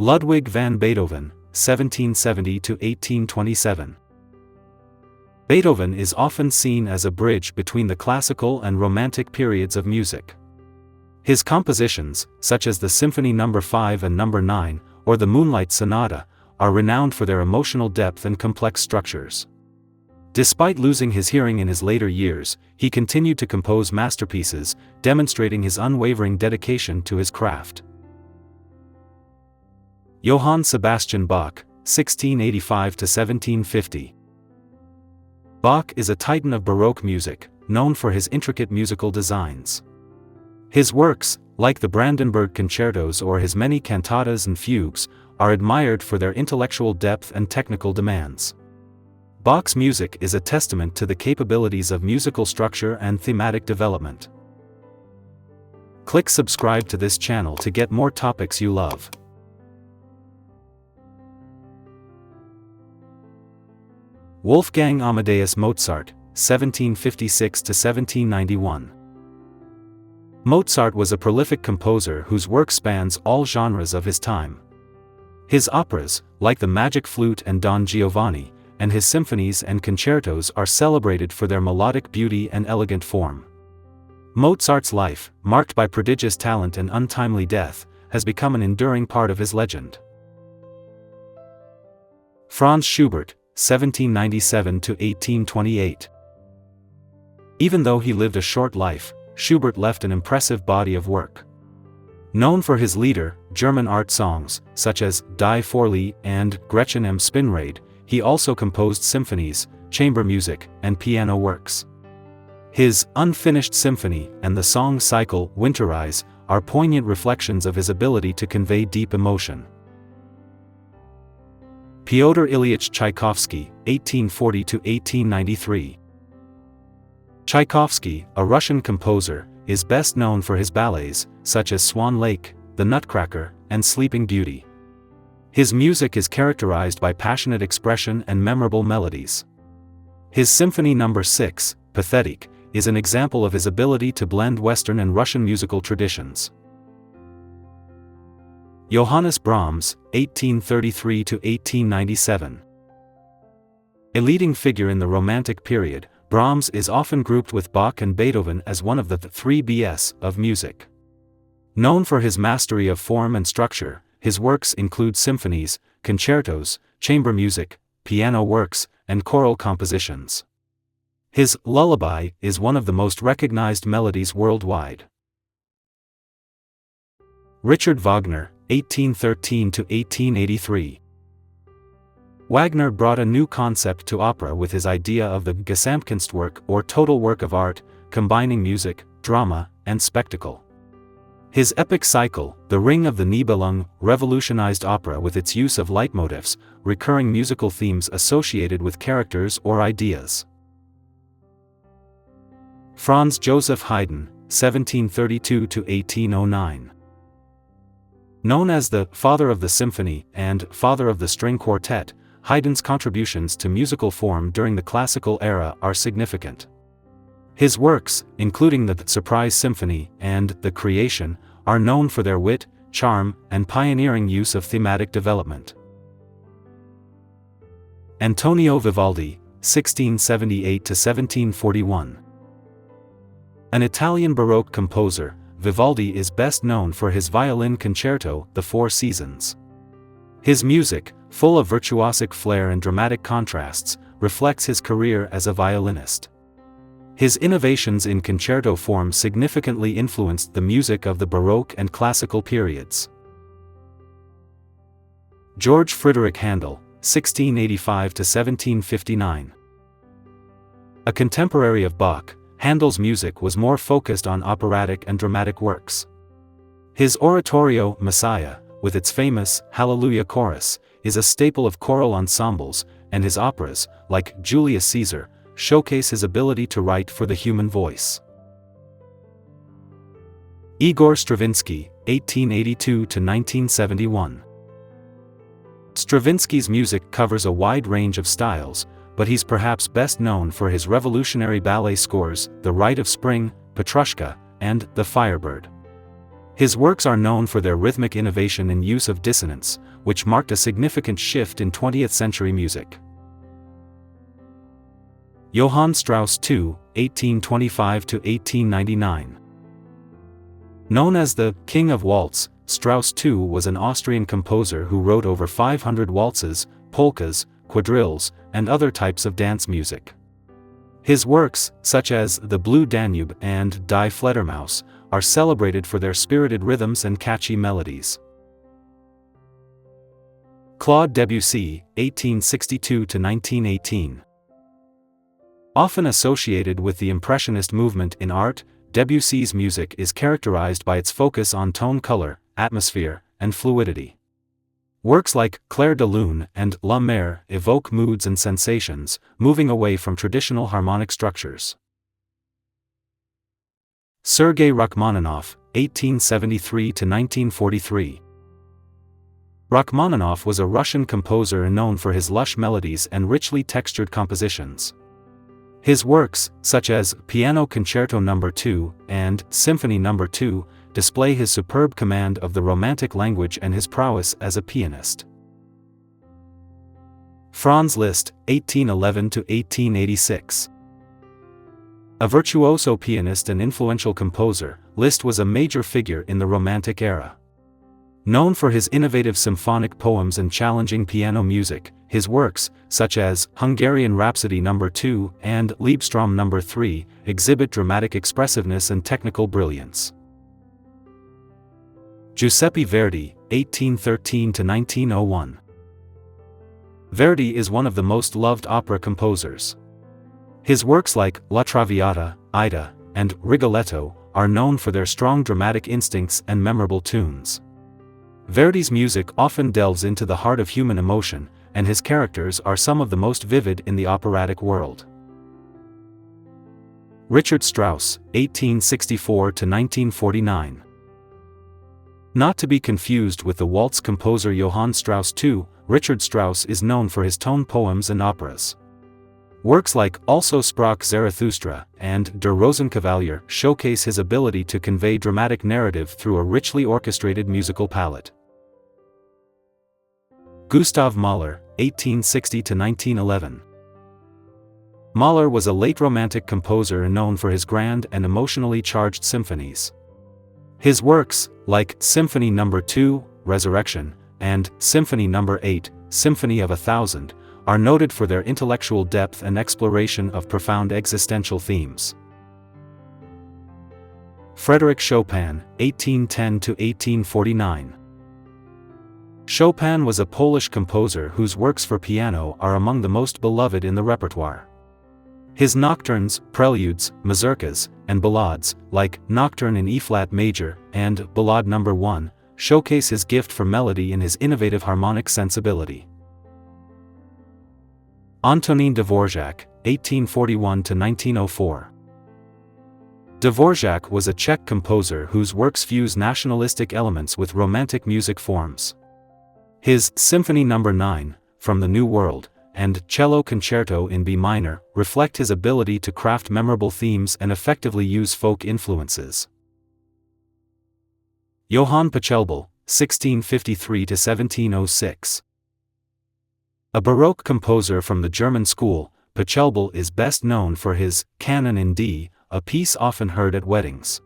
Ludwig van Beethoven, 1770–1827. Beethoven is often seen as a bridge between the classical and romantic periods of music. His compositions, such as the Symphony No. 5 and No. 9, or the Moonlight Sonata, are renowned for their emotional depth and complex structures. Despite losing his hearing in his later years, he continued to compose masterpieces, demonstrating his unwavering dedication to his craft. Johann Sebastian Bach, 1685–1750. Bach is a titan of Baroque music, known for his intricate musical designs. His works, like the Brandenburg Concertos or his many cantatas and fugues, are admired for their intellectual depth and technical demands. Bach's music is a testament to the capabilities of musical structure and thematic development. Click subscribe to this channel to get more topics you love. Wolfgang Amadeus Mozart, 1756–1791. Mozart was a prolific composer whose work spans all genres of his time. His operas, like the Magic Flute and Don Giovanni, and his symphonies and concertos are celebrated for their melodic beauty and elegant form. Mozart's life, marked by prodigious talent and untimely death, has become an enduring part of his legend. Franz Schubert, 1797–1828. Even though he lived a short life, Schubert left an impressive body of work. Known for his lieder, German art songs, such as Die Vorliebe and Gretchen im Spinnrad, he also composed symphonies, chamber music, and piano works. His Unfinished Symphony and the song cycle Winterize are poignant reflections of his ability to convey deep emotion. Pyotr Ilyich Tchaikovsky, 1840–1893. Tchaikovsky, a Russian composer, is best known for his ballets, such as Swan Lake, The Nutcracker, and Sleeping Beauty. His music is characterized by passionate expression and memorable melodies. His Symphony No. 6, Pathetic, is an example of his ability to blend Western and Russian musical traditions. Johannes Brahms, 1833–1897. A leading figure in the Romantic period, Brahms is often grouped with Bach and Beethoven as one of the three B's of music. Known for his mastery of form and structure, his works include symphonies, concertos, chamber music, piano works, and choral compositions. His Lullaby is one of the most recognized melodies worldwide. Richard Wagner, 1813–1883. Wagner brought a new concept to opera with his idea of the Gesamtkunstwerk or total work of art, combining music, drama, and spectacle. His epic cycle, The Ring of the Nibelung, revolutionized opera with its use of leitmotifs, recurring musical themes associated with characters or ideas. Franz Joseph Haydn, 1732–1809. Known as the Father of the Symphony and Father of the String Quartet, Haydn's contributions to musical form during the classical era are significant. His works, including the Surprise Symphony and The Creation, are known for their wit, charm, and pioneering use of thematic development. Antonio Vivaldi, 1678–1741. An Italian Baroque composer, Vivaldi is best known for his violin concerto, The Four Seasons. His music, full of virtuosic flair and dramatic contrasts, reflects his career as a violinist. His innovations in concerto form significantly influenced the music of the Baroque and Classical periods. George Frideric Handel, 1685–1759. A contemporary of Bach, Handel's music was more focused on operatic and dramatic works. His oratorio, Messiah, with its famous Hallelujah chorus, is a staple of choral ensembles, and his operas, like Julius Caesar, showcase his ability to write for the human voice. Igor Stravinsky, 1882–1971. Stravinsky's music covers a wide range of styles, but he's perhaps best known for his revolutionary ballet scores, The Rite of Spring, Petrushka, and The Firebird. His works are known for their rhythmic innovation and use of dissonance, which marked a significant shift in 20th-century music. Johann Strauss II, 1825–1899. Known as the King of Waltz, Strauss II was an Austrian composer who wrote over 500 waltzes, polkas, quadrilles, and other types of dance music. His works, such as The Blue Danube and Die Fledermaus, are celebrated for their spirited rhythms and catchy melodies. Claude Debussy, 1862–1918. Often associated with the Impressionist movement in art, Debussy's music is characterized by its focus on tone color, atmosphere, and fluidity. Works like Clair de Lune and La Mer evoke moods and sensations, moving away from traditional harmonic structures. Sergei Rachmaninoff, 1873–1943. Rachmaninoff was a Russian composer known for his lush melodies and richly textured compositions. His works, such as Piano Concerto No. 2 and Symphony No. 2, display his superb command of the Romantic language and his prowess as a pianist. Franz Liszt, 1811–1886. A virtuoso pianist and influential composer, Liszt was a major figure in the Romantic era. Known for his innovative symphonic poems and challenging piano music, his works, such as Hungarian Rhapsody No. 2 and Liebestrom No. 3, exhibit dramatic expressiveness and technical brilliance. Giuseppe Verdi, 1813–1901. Verdi is one of the most loved opera composers. His works like La Traviata, Aida, and Rigoletto are known for their strong dramatic instincts and memorable tunes. Verdi's music often delves into the heart of human emotion, and his characters are some of the most vivid in the operatic world. Richard Strauss, 1864–1949. Not to be confused with the waltz composer Johann Strauss II, Richard Strauss is known for his tone poems and operas. Works like Also sprach Zarathustra and Der Rosenkavalier showcase his ability to convey dramatic narrative through a richly orchestrated musical palette. Gustav Mahler, 1860–1911. Mahler was a late Romantic composer known for his grand and emotionally charged symphonies. His works, like Symphony No. 2, Resurrection, and Symphony No. 8, Symphony of a Thousand, are noted for their intellectual depth and exploration of profound existential themes. Frederic Chopin, 1810–1849. Chopin was a Polish composer whose works for piano are among the most beloved in the repertoire. His nocturnes, preludes, mazurkas, and ballades, like Nocturne in E-flat major and Ballade No. 1, showcase his gift for melody and his innovative harmonic sensibility. Antonín Dvořák, 1841–1904. Dvořák was a Czech composer whose works fuse nationalistic elements with Romantic music forms. His Symphony No. 9, From the New World, and Cello Concerto in B minor reflect his ability to craft memorable themes and effectively use folk influences. Johann Pachelbel, 1653–1706. A Baroque composer from the German school, Pachelbel is best known for his Canon in D, a piece often heard at weddings.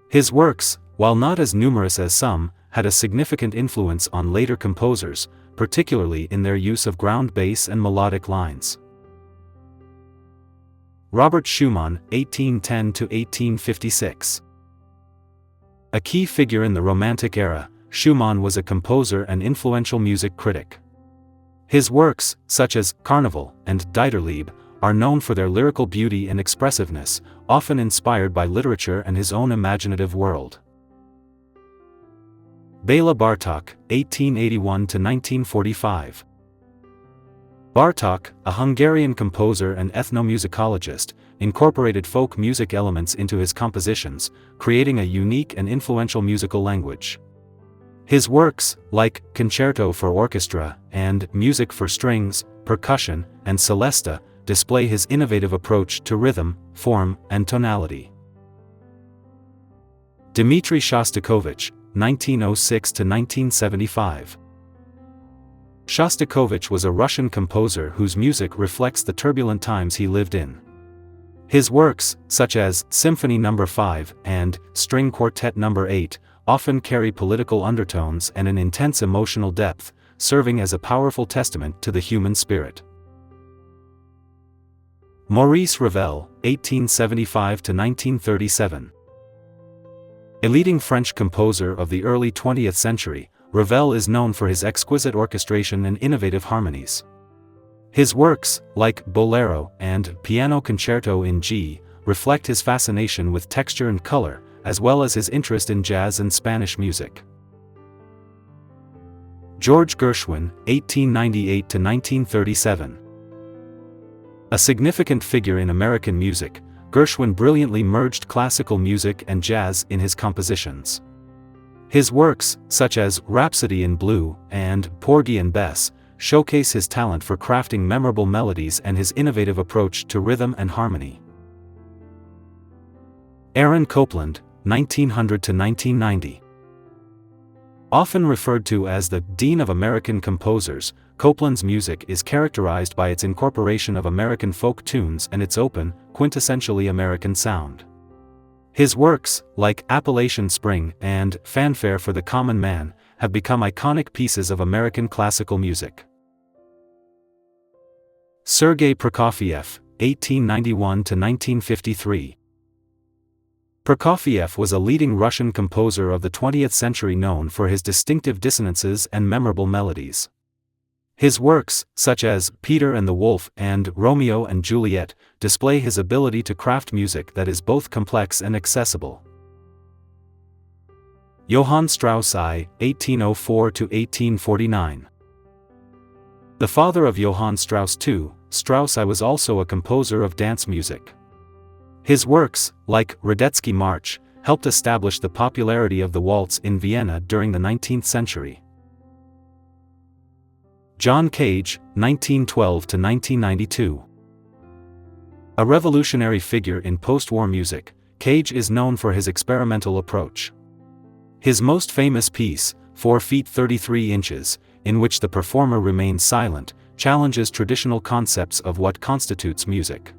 His works, while not as numerous as some, had a significant influence on later composers, particularly in their use of ground bass and melodic lines. Robert Schumann, 1810–1856. A key figure in the Romantic era, Schumann was a composer and influential music critic. His works, such as Carnival and Dieterlieb, are known for their lyrical beauty and expressiveness, often inspired by literature and his own imaginative world. Béla Bartók, 1881–1945. Bartók, a Hungarian composer and ethnomusicologist, incorporated folk music elements into his compositions, creating a unique and influential musical language. His works, like Concerto for Orchestra and Music for Strings, Percussion, and Celesta, display his innovative approach to rhythm, form, and tonality. Dmitri Shostakovich, 1906 to 1975. Shostakovich was a Russian composer whose music reflects the turbulent times he lived in. His works, such as Symphony No. 5 and String Quartet No. 8, often carry political undertones and an intense emotional depth, serving as a powerful testament to the human spirit. Maurice Ravel, 1875 to 1937. A leading French composer of the early 20th century, Ravel is known for his exquisite orchestration and innovative harmonies. His works, like Bolero and Piano Concerto in G, reflect his fascination with texture and color, as well as his interest in jazz and Spanish music. George Gershwin, 1898 to 1937. A significant figure in American music, Gershwin brilliantly merged classical music and jazz in his compositions. His works, such as Rhapsody in Blue and Porgy and Bess, showcase his talent for crafting memorable melodies and his innovative approach to rhythm and harmony. Aaron Copland, 1900 to 1990. Often referred to as the Dean of American Composers, Copland's music is characterized by its incorporation of American folk tunes and its open, quintessentially American sound. His works, like Appalachian Spring and Fanfare for the Common Man, have become iconic pieces of American classical music. Sergei Prokofiev, 1891 to 1953. Prokofiev was a leading Russian composer of the 20th century known for his distinctive dissonances and memorable melodies. His works, such as Peter and the Wolf and Romeo and Juliet, display his ability to craft music that is both complex and accessible. Johann Strauss I, 1804 to 1849. The father of Johann Strauss II, Strauss I was also a composer of dance music. His works, like Radetzky March, helped establish the popularity of the waltz in Vienna during the 19th century. John Cage, 1912 to 1992. A revolutionary figure in post-war music, Cage is known for his experimental approach. His most famous piece, 4 feet 33 inches, in which the performer remains silent, challenges traditional concepts of what constitutes music.